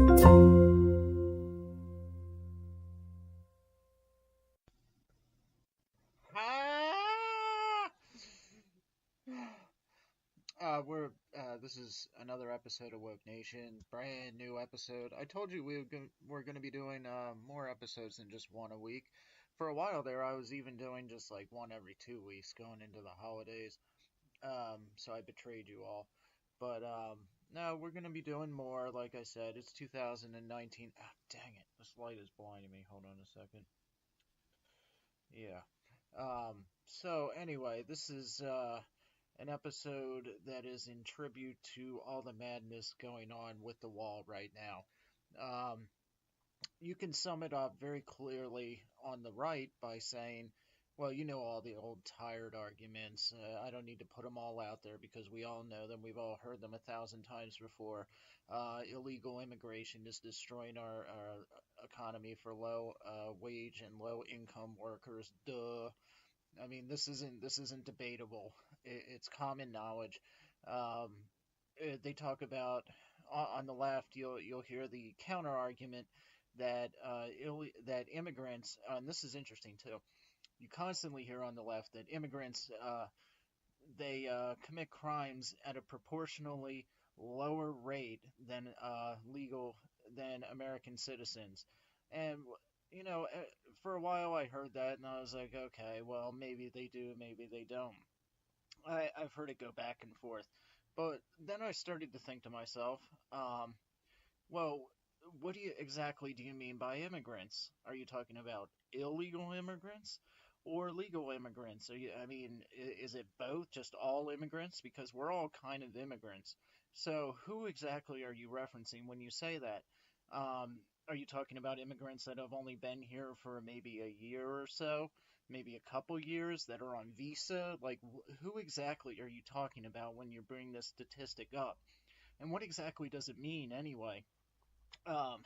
Ah! This is another episode of Woke Nation, brand new episode. I told you we're going to be doing more episodes than just one a week. For a while there, I was even doing just like one every 2 weeks going into the holidays. So I betrayed you all. But no, we're going to be doing more. Like I said, it's 2019. Ah, dang it, this light is blinding me. Hold on a second. Yeah. So anyway, this is an episode that is in tribute to all the madness going on with the wall right now. Um, you can sum it up very clearly on the right by saying, well, you know all the old tired arguments. I don't need to put them all out there because we all know them. We've all heard them 1,000 times before. Illegal immigration is destroying our economy for low wage and low income workers. Duh. I mean, this isn't debatable. It's common knowledge. Um, they talk about on the left. You'll hear the counter argument that that immigrants, and this is interesting too. You constantly hear on the left that immigrants they commit crimes at a proportionally lower rate than legal than American citizens, and for a while I heard that and I was like, okay, well maybe they do, maybe they don't. I've heard it go back and forth, but then I started to think to myself, um, well, what exactly do you mean by immigrants? Are you talking about illegal immigrants or legal immigrants? I mean, is it both, just all immigrants? Because we're all kind of immigrants. So who exactly are you referencing when you say that? Are you talking about immigrants that have only been here for maybe a year or so, maybe a couple years that are on visa? Like, who exactly are you talking about when you bring this statistic up? And what exactly does it mean anyway? Um,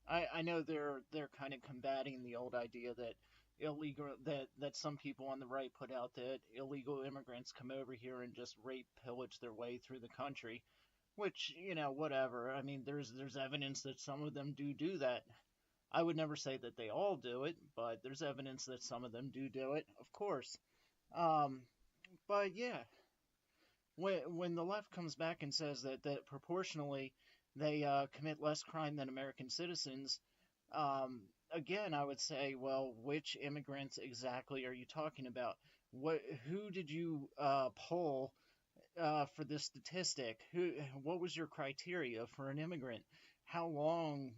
I know they're kind of combating the old idea that some people on the right put out, that illegal immigrants come over here and just rape, pillage their way through the country, which, whatever. I mean, there's evidence that some of them do that. I would never say that they all do it, but there's evidence that some of them do it, of course. Um, but yeah, when the left comes back and says that proportionally they commit less crime than American citizens, um, again, I would say, well, which immigrants exactly are you talking about? Who did you poll for this statistic? What was your criteria for an immigrant? How long,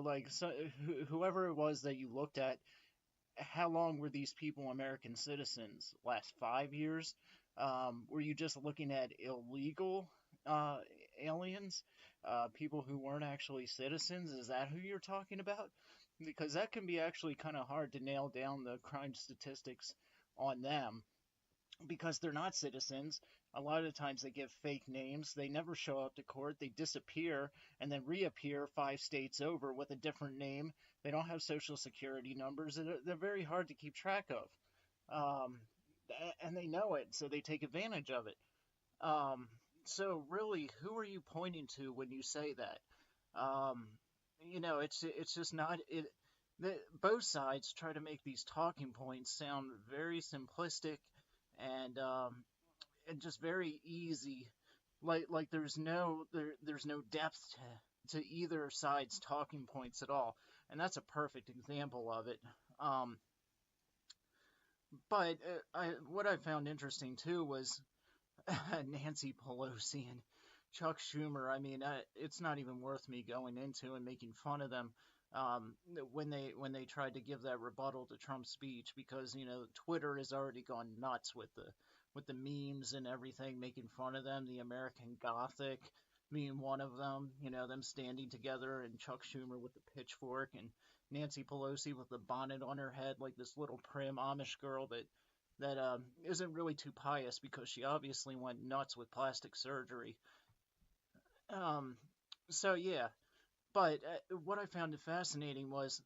like, so, whoever it was that you looked at, how long were these people American citizens? Last 5 years? Were you just looking at illegal uh, aliens, people who weren't actually citizens? Is that who you're talking about? Because that can be actually kind of hard to nail down the crime statistics on them because they're not citizens. A lot of times they give fake names. They never show up to court. They disappear and then reappear 5 states over with a different name. They don't have social security numbers. They're very hard to keep track of. Um, and they know it, so they take advantage of it. Um, so really, who are you pointing to when you say that? It's just not it. Both sides try to make these talking points sound very simplistic and just very easy. Like there's no depth to either side's talking points at all, and that's a perfect example of it. Um, but what I found interesting too was Nancy Pelosi and Chuck Schumer. I mean, it's not even worth me going into and making fun of them when they tried to give that rebuttal to Trump's speech, because Twitter has already gone nuts with the memes and everything, making fun of them. The American Gothic being one of them. Them standing together, and Chuck Schumer with the pitchfork, and Nancy Pelosi with the bonnet on her head like this little prim Amish girl that isn't really too pious because she obviously went nuts with plastic surgery. Um, so yeah, but what I found fascinating was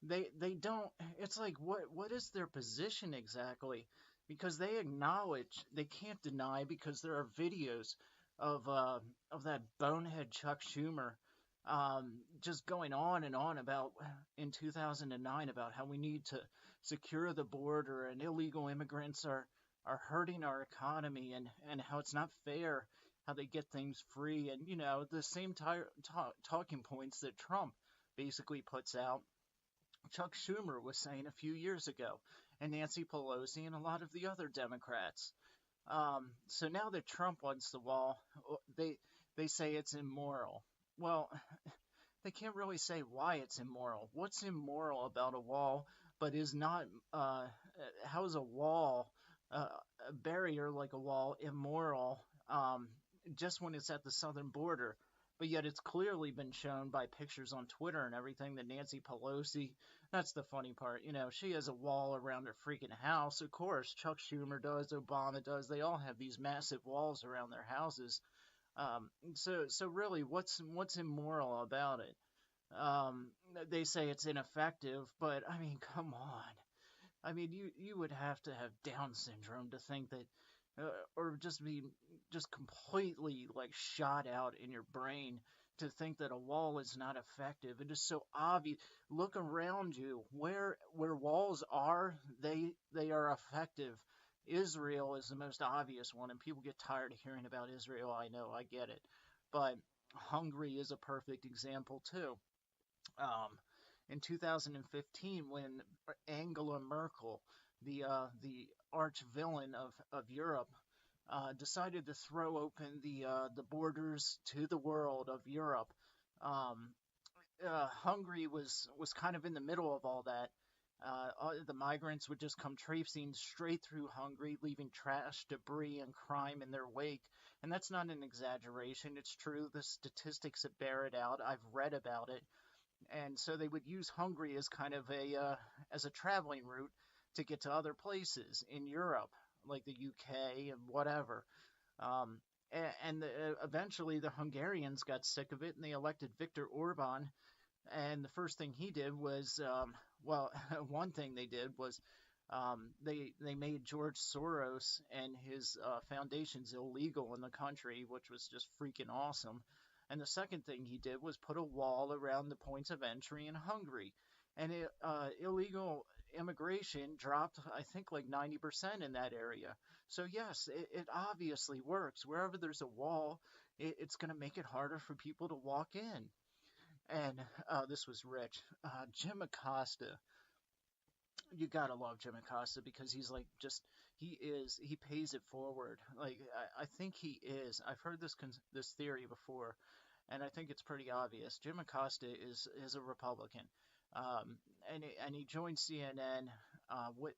they don't. It's like, what is their position exactly? Because they acknowledge, they can't deny, because there are videos of that bonehead Chuck Schumer just going on and on about in 2009 about how we need to secure the border and illegal immigrants are hurting our economy and how it's not fair how they get things free and the same talking points that Trump basically puts out. Chuck Schumer was saying a few years ago, and Nancy Pelosi and a lot of the other Democrats. So now that Trump wants the wall, they say it's immoral. Well, they can't really say why it's immoral. What's immoral about a wall, but is not? How is a wall, a barrier like a wall, immoral? Just when it's at the southern border, but yet it's clearly been shown by pictures on Twitter and everything that Nancy Pelosi. That's the funny part. She has a wall around her freaking house. Of course, Chuck Schumer does, Obama does. They all have these massive walls around their houses. So really, what's immoral about it? They say it's ineffective, but I mean, come on. I mean, you would have to have Down syndrome to think that, or just be just completely like shot out in your brain to think that a wall is not effective. It is so obvious. Look around you. Where walls are, they are effective. Israel is the most obvious one, and people get tired of hearing about Israel. I know, I get it, but Hungary is a perfect example too. Um, in 2015, when Angela Merkel, the arch villain of Europe, decided to throw open the borders to the world of Europe. Um, Hungary was kind of in the middle of all that. The migrants would just come traipsing straight through Hungary, leaving trash, debris, and crime in their wake. And that's not an exaggeration. It's true. The statistics that bear it out. I've read about it. And so they would use Hungary as kind of as a traveling route to get to other places in Europe, like the UK and whatever. Um, and eventually the Hungarians got sick of it and they elected Viktor Orban. And the first thing he did was, well, one thing they did was they made George Soros and his foundations illegal in the country, which was just freaking awesome. And the second thing he did was put a wall around the points of entry in Hungary. And illegal immigration dropped, I think, like 90% in that area. So, yes, it obviously works. Wherever there's a wall, it's going to make it harder for people to walk in. And this was rich. Jim Acosta, you gotta love Jim Acosta because he's like just he pays it forward. Like I think he is. I've heard this theory before, and I think it's pretty obvious. Jim Acosta is a Republican, and he joined CNN. What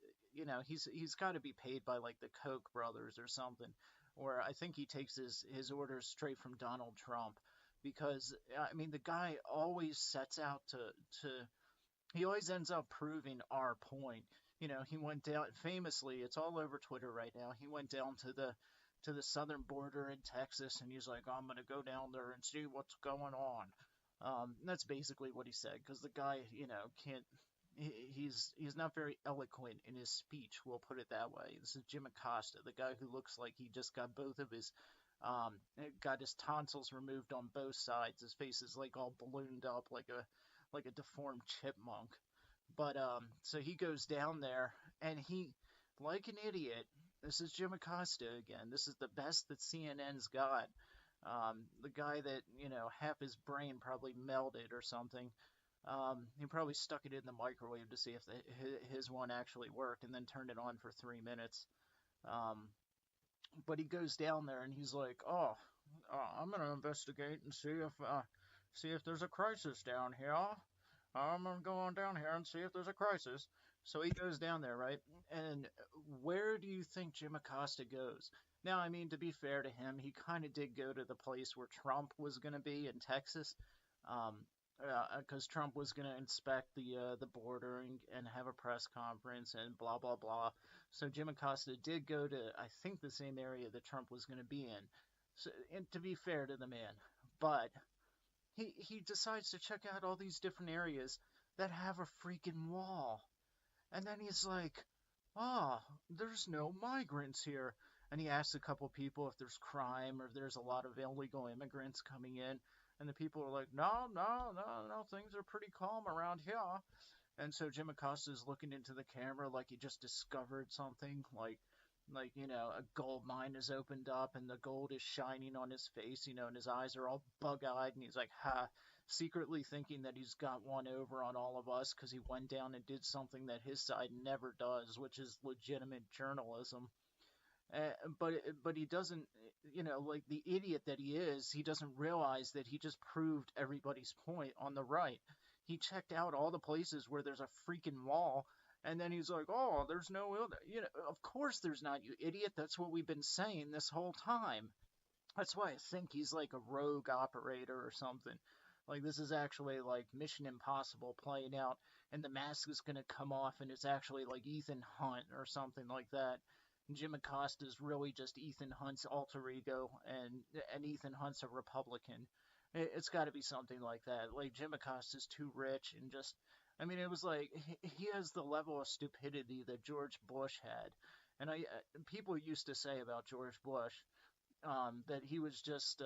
he's got to be paid by like the Koch brothers or something, or I think he takes his orders straight from Donald Trump because I mean the guy always sets out to he always ends up proving our point. He went down famously. It's all over Twitter right now. He went down to the southern border in Texas, and he's like, "I'm gonna go down there and see what's going on." That's basically what he said, because the guy, can't. He's not very eloquent in his speech. We'll put it that way. This is Jim Acosta, the guy who looks like he just got both of his got his tonsils removed on both sides. His face is like all ballooned up like a deformed chipmunk. But so he goes down there and he, like an idiot, this is Jim Acosta again. This is the best that CNN's got. The guy that, half his brain probably melted or something. He probably stuck it in the microwave to see if his one actually worked and then turned it on for 3 minutes. But he goes down there and he's like, "Oh, I'm gonna investigate and see if there's a crisis down here. I'm gonna go on down here and see if there's a crisis." So he goes down there, right? And where do you think Jim Acosta goes? Now, I mean, to be fair to him, he kind of did go to the place where Trump was going to be in Texas, because Trump was going to inspect the border and have a press conference and blah blah blah. So Jim Acosta did go to, I think, the same area that Trump was going to be in. So, and to be fair to the man, but he decides to check out all these different areas that have a freaking wall. And then he's like, there's no migrants here. And he asks a couple people if there's crime or if there's a lot of illegal immigrants coming in. And the people are like, no, no, no, no, things are pretty calm around here. And so Jim Acosta is looking into the camera like he just discovered something, like a gold mine has opened up and the gold is shining on his face, and his eyes are all bug-eyed, and he's like, ha, secretly thinking that he's got one over on all of us because he went down and did something that his side never does, which is legitimate journalism. But he doesn't, like the idiot that he is, he doesn't realize that he just proved everybody's point on the right. He checked out all the places where there's a freaking wall, and then he's like, oh, there's no, of course there's not, you idiot. That's what we've been saying this whole time. That's why I think he's like a rogue operator or something. Like this is actually like Mission Impossible playing out, and the mask is gonna come off, and it's actually like Ethan Hunt or something like that. Jim Acosta is really just Ethan Hunt's alter ego, and Ethan Hunt's a Republican. It's got to be something like that. Like Jim Acosta's too rich, and just, I mean, it was like he has the level of stupidity that George Bush had, and people used to say about George Bush that he was just.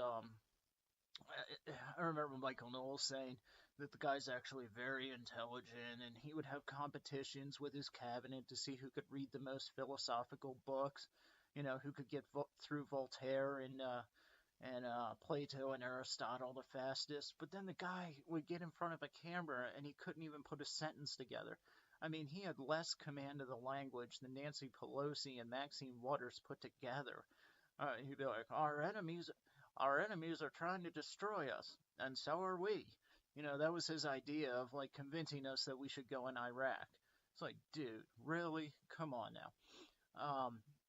I remember Michael Knowles saying that the guy's actually very intelligent, and he would have competitions with his cabinet to see who could read the most philosophical books, who could get through Voltaire and Plato and Aristotle the fastest. But then the guy would get in front of a camera and he couldn't even put a sentence together. I mean, he had less command of the language than Nancy Pelosi and Maxine Waters put together. He'd be like, our enemies are trying to destroy us, and so are we. That was his idea of like convincing us that we should go in Iraq. It's like, dude, really? Come on now.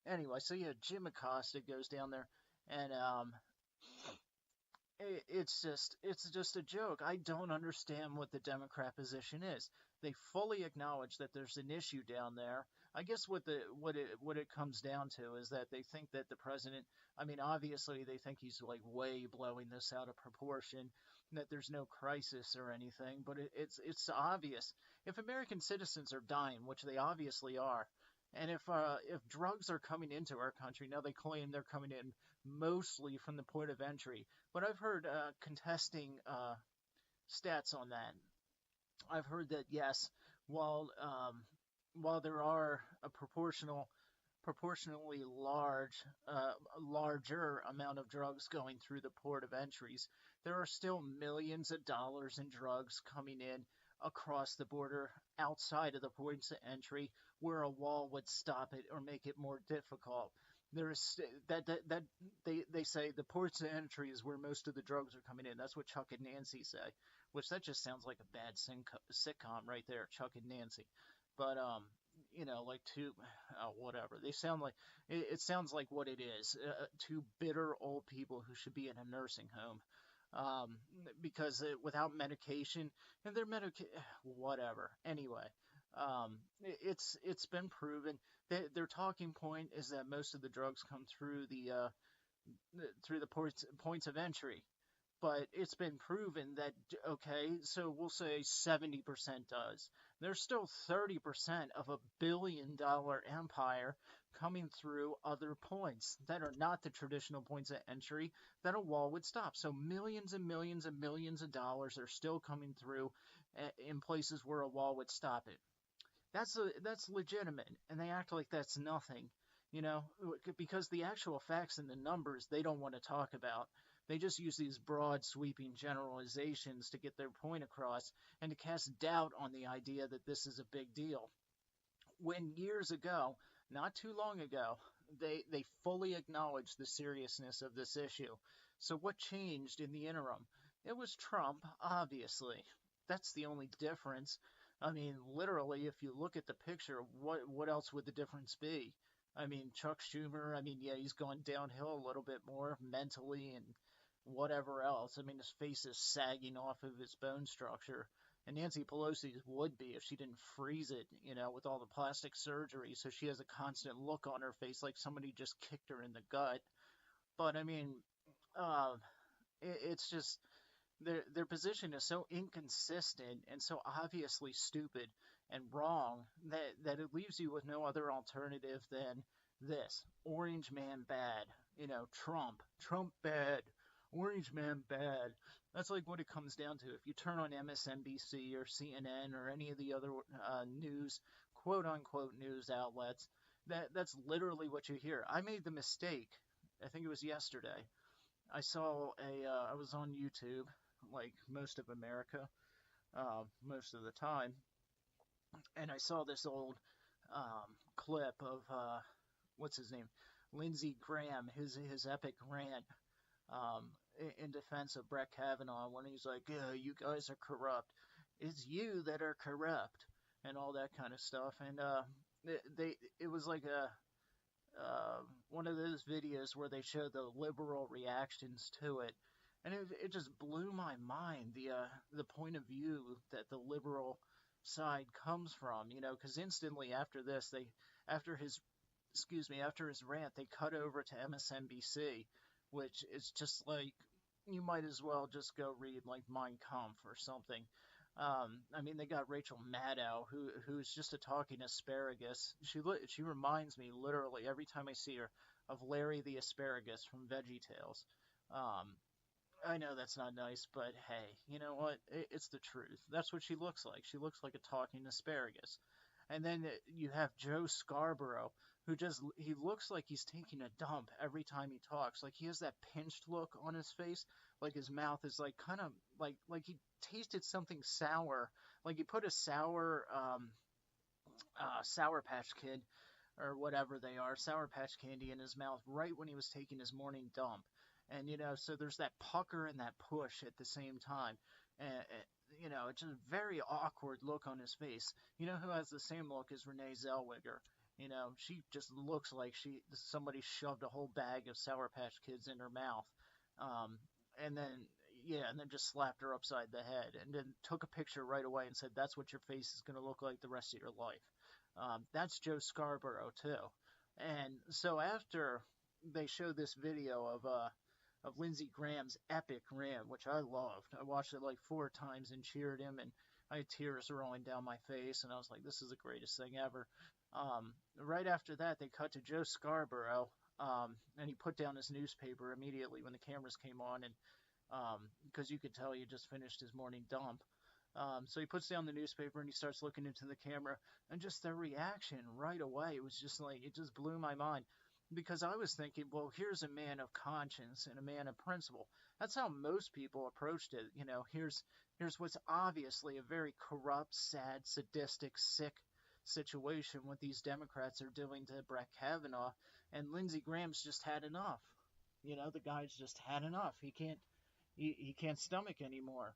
Anyway, so yeah, Jim Acosta goes down there, and it's just a joke. I don't understand what the Democrat position is. They fully acknowledge that there's an issue down there. I guess what it comes down to is that they think that the president, I mean, obviously they think he's like way blowing this out of proportion, that there's no crisis or anything, but it's obvious. If American citizens are dying, which they obviously are, and if drugs are coming into our country, now they claim they're coming in mostly from the port of entry, but I've heard contesting stats on that. I've heard that yes, while there are a proportionally larger amount of drugs going through the port of entries, there are still millions of dollars in drugs coming in across the border outside of the points of entry where a wall would stop it or make it more difficult. There's that they say the ports of entry is where most of the drugs are coming in. That's what Chuck and Nancy say, which that just sounds like a bad sitcom right there, Chuck and Nancy. But like whatever. They sound like it sounds like what it is. Two bitter old people who should be in a nursing home. Because without medication, and their whatever. Anyway, it's been proven that their talking point is that most of the drugs come through the points of entry. But it's been proven that, okay, so we'll say 70% does. There's still 30% of $1 billion empire coming through other points that are not the traditional points of entry that a wall would stop. So millions and millions and millions of dollars are still coming through in places where a wall would stop it. That's legitimate, and they act like that's nothing, because the actual facts and the numbers they don't want to talk about. They just use these broad, sweeping generalizations to get their point across and to cast doubt on the idea that this is a big deal. When years ago, not too long ago, they fully acknowledged the seriousness of this issue. So what changed in the interim? It was Trump, obviously. That's the only difference. I mean, literally, if you look at the picture, what else would the difference be? I mean, Chuck Schumer, yeah, he's gone downhill a little bit more mentally and whatever else. I mean, his face is sagging off of his bone structure. And Nancy Pelosi's would be if she didn't freeze it, with all the plastic surgery. So she has a constant look on her face like somebody just kicked her in the gut. But, I mean, it's just their position is so inconsistent and so obviously stupid and wrong that it leaves you with no other alternative than this. Orange man bad. Trump bad. Orange man bad. That's like what it comes down to. If you turn on MSNBC or CNN or any of the other news, quote unquote news outlets, that's literally what you hear. I made the mistake. I think it was yesterday. I was on YouTube, like most of America, most of the time, and I saw this old clip of what's his name, Lindsey Graham, his epic rant in defense of Brett Kavanaugh when he's like, "Yeah, you guys are corrupt. It's you that are corrupt," and all that kind of stuff. And it was like a one of those videos where they show the liberal reactions to it, and it just blew my mind the point of view that the liberal side comes from, because instantly after this after his after his rant they cut over to MSNBC, which is just like you might as well just go read like Mein Kampf or something. I mean, they got Rachel Maddow, who's just a talking asparagus. She reminds me literally every time I see her of Larry the Asparagus from VeggieTales. I know that's not nice, but hey, you know what? It's the truth. That's what she looks like. She looks like a talking asparagus. And then you have Joe Scarborough, he looks like he's taking a dump every time he talks. Like he has that pinched look on his face, like his mouth is like kind of like he tasted something sour, like he put a Sour Patch Kid or whatever they are, Sour Patch Candy in his mouth right when he was taking his morning dump. And so there's that pucker and that push at the same time. And it's just a very awkward look on his face. You know who has the same look as Renee Zellweger? She just looks like somebody shoved a whole bag of Sour Patch Kids in her mouth. And then just slapped her upside the head and then took a picture right away and said, "That's what your face is going to look like the rest of your life." That's Joe Scarborough too. And so after they showed this video of Lindsey Graham's epic rant, which I loved. I watched it like 4 times and cheered him, and I had tears rolling down my face, and I was like, this is the greatest thing ever. Right after that, they cut to Joe Scarborough, and he put down his newspaper immediately when the cameras came on, and because you could tell he had just finished his morning dump. So he puts down the newspaper and he starts looking into the camera, and just their reaction right away, it was just like, it just blew my mind. Because I was thinking, well, here's a man of conscience and a man of principle. That's how most people approached it. Here's what's obviously a very corrupt, sad, sadistic, sick situation what these Democrats are doing to Brett Kavanaugh, and Lindsey Graham's just had enough. The guy's just had enough. He can't stomach anymore.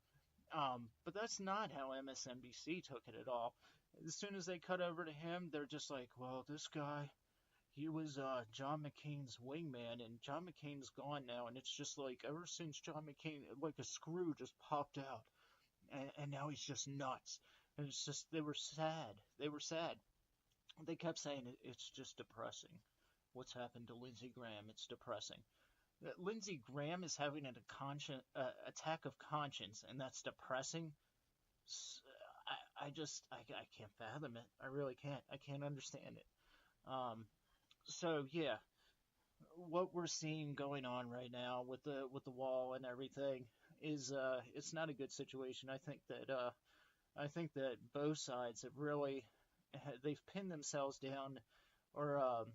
But that's not how MSNBC took it at all. As soon as they cut over to him, they're just like, well, this guy, he was John McCain's wingman, and John McCain's gone now, and it's just like ever since John McCain, like a screw just popped out, and now he's just nuts. And it's just, they were sad. They kept saying it's just depressing. What's happened to Lindsey Graham? It's depressing. Lindsey Graham is having an attack of conscience, and that's depressing. I can't fathom it. I really can't. I can't understand it. So yeah, what we're seeing going on right now with the wall and everything is it's not a good situation. I think that both sides have really they've pinned themselves down or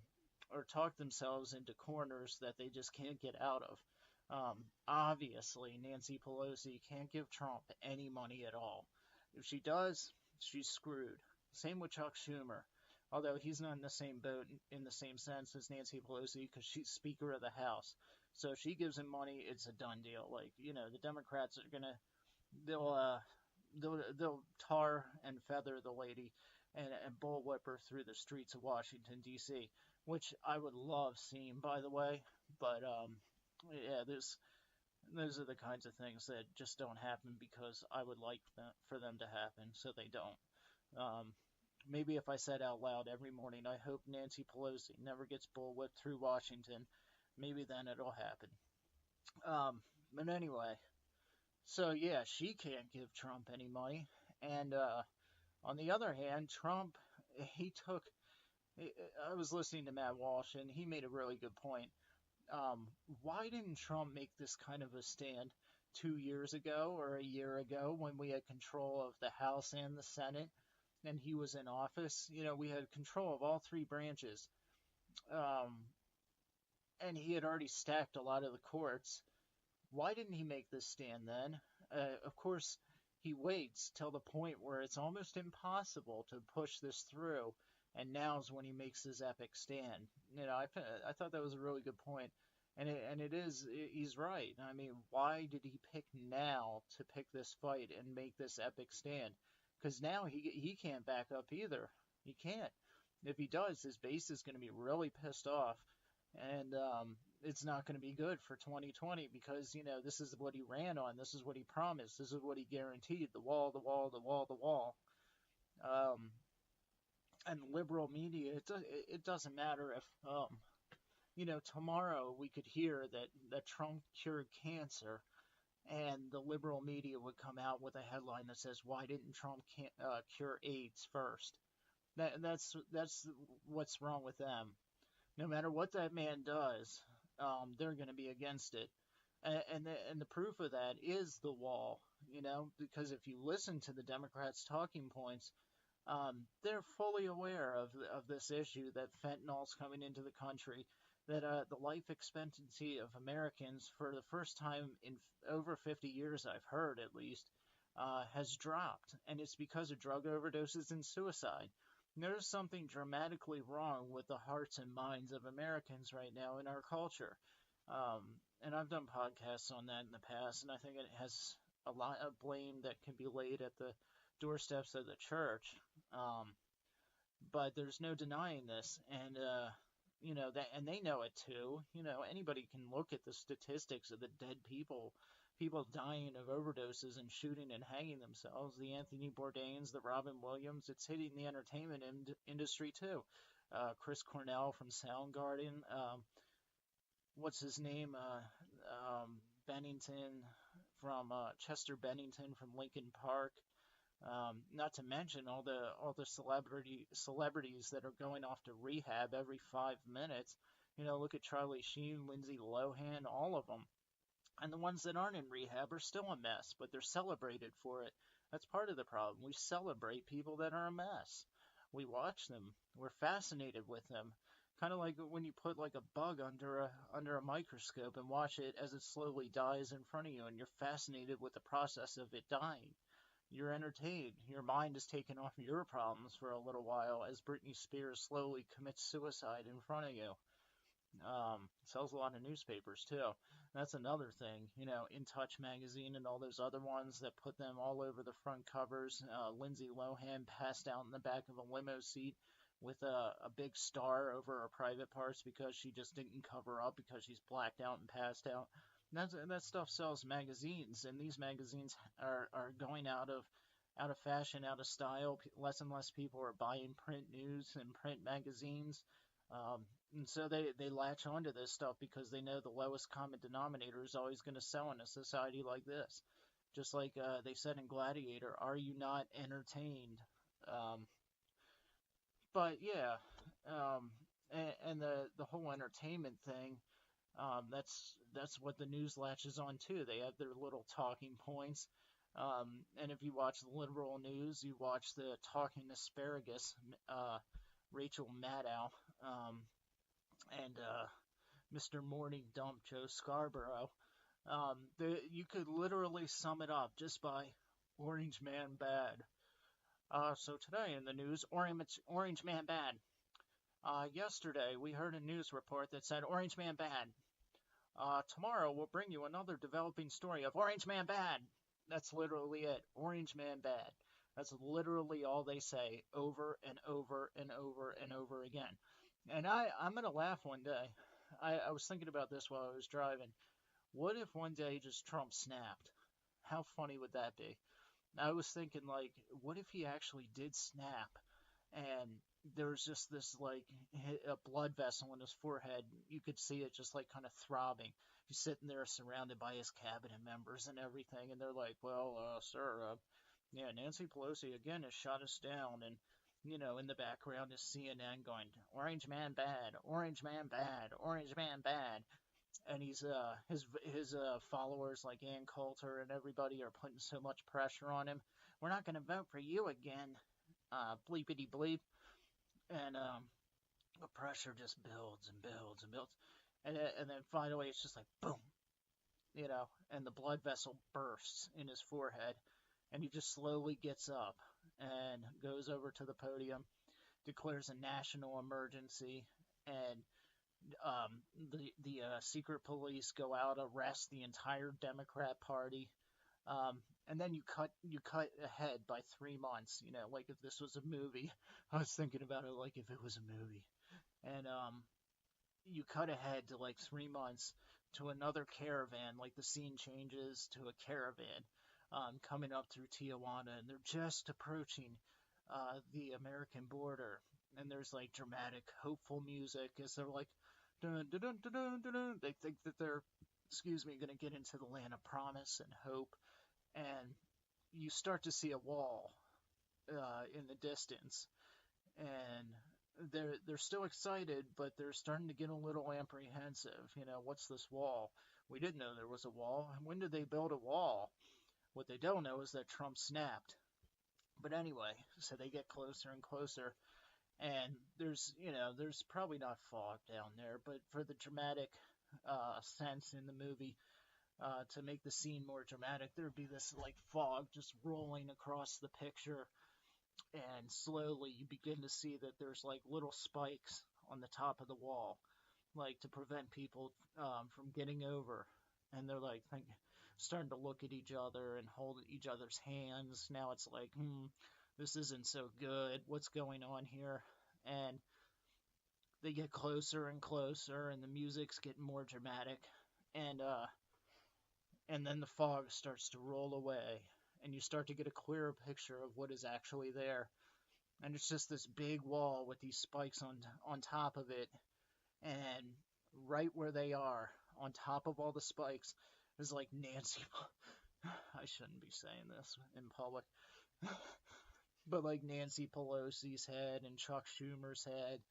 talked themselves into corners that they just can't get out of. Obviously, Nancy Pelosi can't give Trump any money at all. If she does, she's screwed. Same with Chuck Schumer. Although he's not in the same boat in the same sense as Nancy Pelosi because she's Speaker of the House. So if she gives him money, it's a done deal. Like, the Democrats are they'll tar and feather the lady and bullwhip her through the streets of Washington, D.C., which I would love seeing, by the way. But, yeah, those are the kinds of things that just don't happen because I would like for them to happen, so they don't. Maybe if I said out loud every morning, I hope Nancy Pelosi never gets bullwhipped through Washington, maybe then it'll happen. But anyway, so yeah, she can't give Trump any money. And on the other hand, Trump, I was listening to Matt Walsh, and he made a really good point. Um, why didn't Trump make this kind of a stand 2 years ago or a year ago when we had control of the House and the Senate and he was in office? We had control of all three branches. Um, and he had already stacked a lot of the courts. Why didn't he make this stand then? Of course, he waits till the point where it's almost impossible to push this through, and now's when he makes his epic stand. I thought that was a really good point, and it is. He's right. I mean, why did he pick now to pick this fight and make this epic stand? Because now he can't back up either. He can't. If he does, his base is going to be really pissed off, and it's not going to be good for 2020 because this is what he ran on, this is what he promised, this is what he guaranteed: the wall, the wall, the wall, the wall. Um, and liberal media, it doesn't matter if tomorrow we could hear that Trump cured cancer, and the liberal media would come out with a headline that says, "Why didn't Trump cure AIDS first?" That's what's wrong with them. No matter what that man does, they're going to be against it. And the proof of that is the wall, because if you listen to the Democrats' talking points, they're fully aware of this issue that fentanyl's coming into the country, that the life expectancy of Americans, for the first time in over 50 years, I've heard at least, has dropped. And it's because of drug overdoses and suicide. There's something dramatically wrong with the hearts and minds of Americans right now in our culture. Um, and I've done podcasts on that in the past, and I think it has a lot of blame that can be laid at the doorsteps of the church. Um, but there's no denying this, and and they know it too. Anybody can look at the statistics of the dead people dying of overdoses and shooting and hanging themselves. The Anthony Bourdains, the Robin Williams. It's hitting the entertainment industry too. Chris Cornell from Soundgarden. What's his name? Bennington from Chester Bennington from Linkin Park. Not to mention all the celebrities that are going off to rehab every 5 minutes. Look at Charlie Sheen, Lindsay Lohan, all of them. And the ones that aren't in rehab are still a mess, but they're celebrated for it. That's part of the problem. We celebrate people that are a mess. We watch them. We're fascinated with them. Kind of like when you put like a bug under a microscope and watch it as it slowly dies in front of you, and you're fascinated with the process of it dying. You're entertained. Your mind is taken off your problems for a little while as Britney Spears slowly commits suicide in front of you. Sells a lot of newspapers too. That's another thing. In Touch magazine and all those other ones that put them all over the front covers. Lindsay Lohan passed out in the back of a limo seat with a big star over her private parts because she just didn't cover up because she's blacked out and passed out. That stuff sells magazines, and these magazines are going out of fashion, out of style. Less and less people are buying print news and print magazines. And so they latch onto this stuff because they know the lowest common denominator is always going to sell in a society like this. Just like they said in Gladiator, are you not entertained? But yeah, and the whole entertainment thing, that's what the news latches on too. They have their little talking points. And if you watch the liberal news, you watch the talking asparagus, Rachel Maddow, and Mr. Morning Dump Joe Scarborough. You could literally sum it up just by Orange Man Bad. So today in the news, Orange Man Bad. Yesterday we heard a news report that said Orange Man Bad. Tomorrow we'll bring you another developing story of Orange Man Bad. That's literally it. Orange Man Bad. That's literally all they say over and over and over and over again. And I'm going to laugh one day. I was thinking about this while I was driving. What if one day just Trump snapped? How funny would that be? I was thinking, like, what if he actually did snap and there was just this, like, a blood vessel in his forehead? You could see it just, like, kind of throbbing. He's sitting there surrounded by his cabinet members and everything, and they're like, well, sir, yeah, Nancy Pelosi again has shot us down, and in the background is CNN going, Orange Man Bad, Orange Man Bad, Orange Man Bad. and his followers like Ann Coulter and everybody are putting so much pressure on him. We're not going to vote for you again, bleepity bleep, and the pressure just builds and builds and builds, and then finally it's just like boom, and the blood vessel bursts in his forehead, and he just slowly gets up and goes over to the podium, declares a national emergency, and the secret police go out, arrest the entire Democrat Party, and then you cut ahead by 3 months. Like if this was a movie. I was thinking about it like if it was a movie, and you cut ahead to like 3 months to another caravan. Like the scene changes to a caravan coming up through Tijuana, and they're just approaching the American border. And there's like dramatic, hopeful music as they're like, dun, dun, dun, dun, dun, dun, dun. They think that they're, going to get into the land of promise and hope. And you start to see a wall in the distance, and they're still excited, but they're starting to get a little apprehensive. What's this wall? We didn't know there was a wall. When did they build a wall? What they don't know is that Trump snapped. But anyway, so they get closer and closer, and there's probably not fog down there, but for the dramatic sense in the movie, to make the scene more dramatic, there'd be this like fog just rolling across the picture, and slowly you begin to see that there's like little spikes on the top of the wall, like to prevent people from getting over, and they're like starting to look at each other and hold each other's hands. Now it's like, this isn't so good. What's going on here? And they get closer and closer, and the music's getting more dramatic, and then the fog starts to roll away, and you start to get a clearer picture of what is actually there. And it's just this big wall with these spikes on top of it, and right where they are, on top of all the spikes, is like Nancy. I shouldn't be saying this in public, but like Nancy Pelosi's head and Chuck Schumer's head,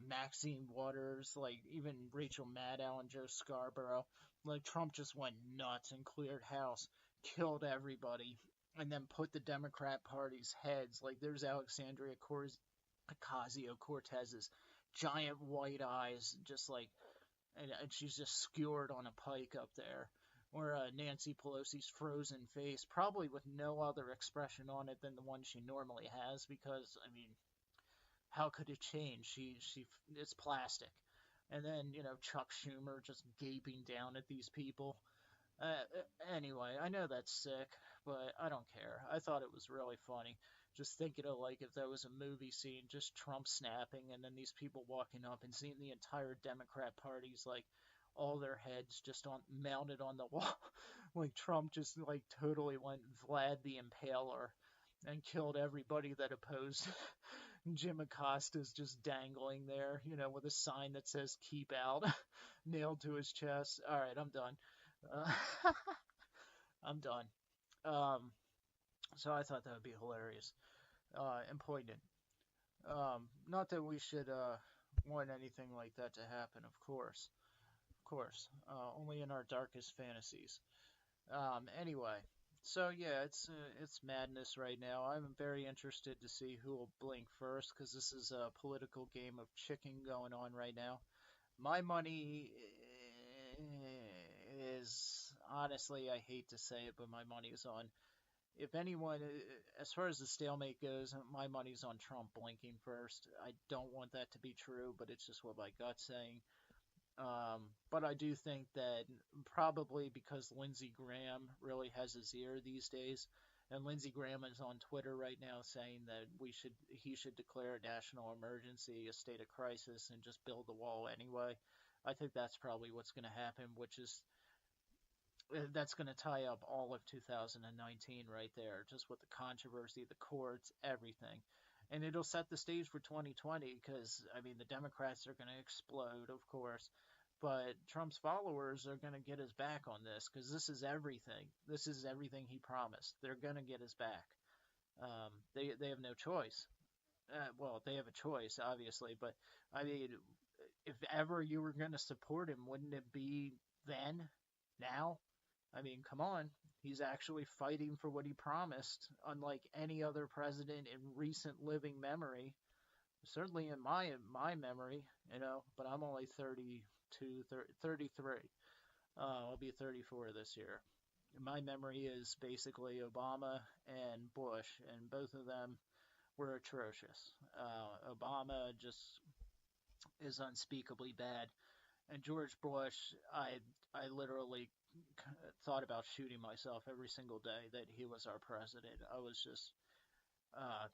Maxine Waters, like even Rachel Maddow and Joe Scarborough. Like Trump just went nuts and cleared house, killed everybody, and then put the Democrat Party's heads. Like there's Alexandria Ocasio-Cortez's giant white eyes, just like, and she's just skewered on a pike up there. Or Nancy Pelosi's frozen face, probably with no other expression on it than the one she normally has, because how could it change? It's plastic. And then Chuck Schumer just gaping down at these people. Anyway, I know that's sick, but I don't care. I thought it was really funny. Just thinking of like if there was a movie scene, just Trump snapping, and then these people walking up and seeing the entire Democrat Party's like all their heads just mounted on the wall. Like Trump just like totally went Vlad the Impaler and killed everybody that opposed. Jim Acosta's just dangling there, with a sign that says "Keep Out" nailed to his chest. All right, I'm done. I'm done. So I thought that would be hilarious and poignant. Not that we should want anything like that to happen, of course. Of course. Only in our darkest fantasies. Anyway. So yeah, it's madness right now. I'm very interested to see who will blink first, because this is a political game of chicken going on right now. My money is, honestly, I hate to say it, but my money is on, if anyone, as far as the stalemate goes, my money's on Trump blinking first. I don't want that to be true, but it's just what my gut's saying. But I do think that probably because Lindsey Graham really has his ear these days, and Lindsey Graham is on Twitter right now saying that he should declare a national emergency, a state of crisis, and just build the wall anyway. I think that's probably what's going to happen, that's going to tie up all of 2019 right there, just with the controversy, the courts, everything. And it'll set the stage for 2020 because, the Democrats are going to explode, of course. But Trump's followers are going to get his back on this because this is everything. This is everything he promised. They're going to get his back. They have no choice. Well, they have a choice, obviously. But, if ever you were going to support him, wouldn't it be then, now? I mean, come on. He's actually fighting for what he promised, unlike any other president in recent living memory. Certainly in my memory, but I'm only 32, 33. I'll be 34 this year. My memory is basically Obama and Bush, and both of them were atrocious. Obama just is unspeakably bad, and George Bush, I literally thought about shooting myself every single day that he was our president. I was just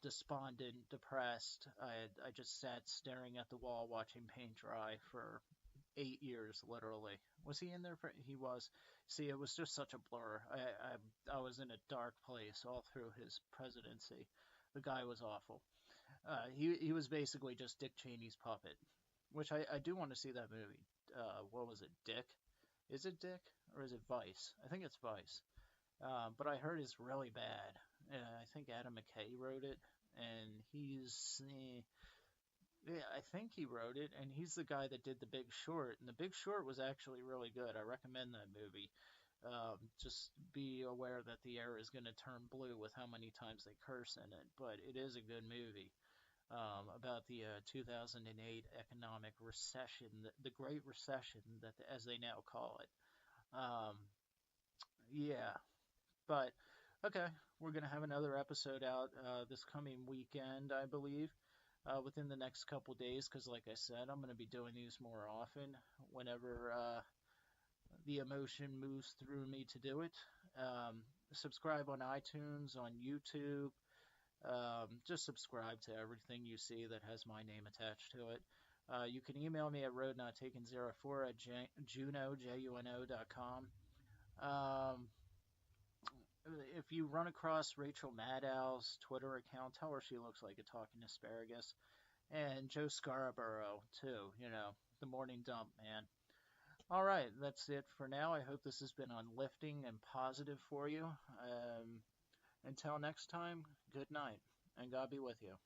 despondent, depressed. I just sat staring at the wall watching paint dry for 8 years, literally. Was he in there? He was. See, it was just such a blur. I was in a dark place all through his presidency. The guy was awful. He was basically just Dick Cheney's puppet, which I do want to see that movie. What was it, Dick? Is it Dick or is it Vice? I think it's Vice. But I heard it's really bad. I think Adam McKay wrote it, and yeah, I think he wrote it, and he's the guy that did The Big Short, and The Big Short was actually really good. I recommend that movie. Just be aware that the air is going to turn blue with how many times they curse in it, but it is a good movie. About the 2008 economic recession, the Great Recession, as they now call it. Um, yeah, but okay, we're gonna have another episode out this coming weekend, I believe, within the next couple days, because like I said, I'm gonna be doing these more often whenever the emotion moves through me to do it. Subscribe on iTunes, on YouTube. Just subscribe to everything you see that has my name attached to it. You can email me at roadnottaken04 at juno.com. If you run across Rachel Maddow's Twitter account, tell her she looks like a talking asparagus. And Joe Scarborough, too, the morning dump, man. All right, that's it for now. I hope this has been uplifting and positive for you. Until next time, good night, and God be with you.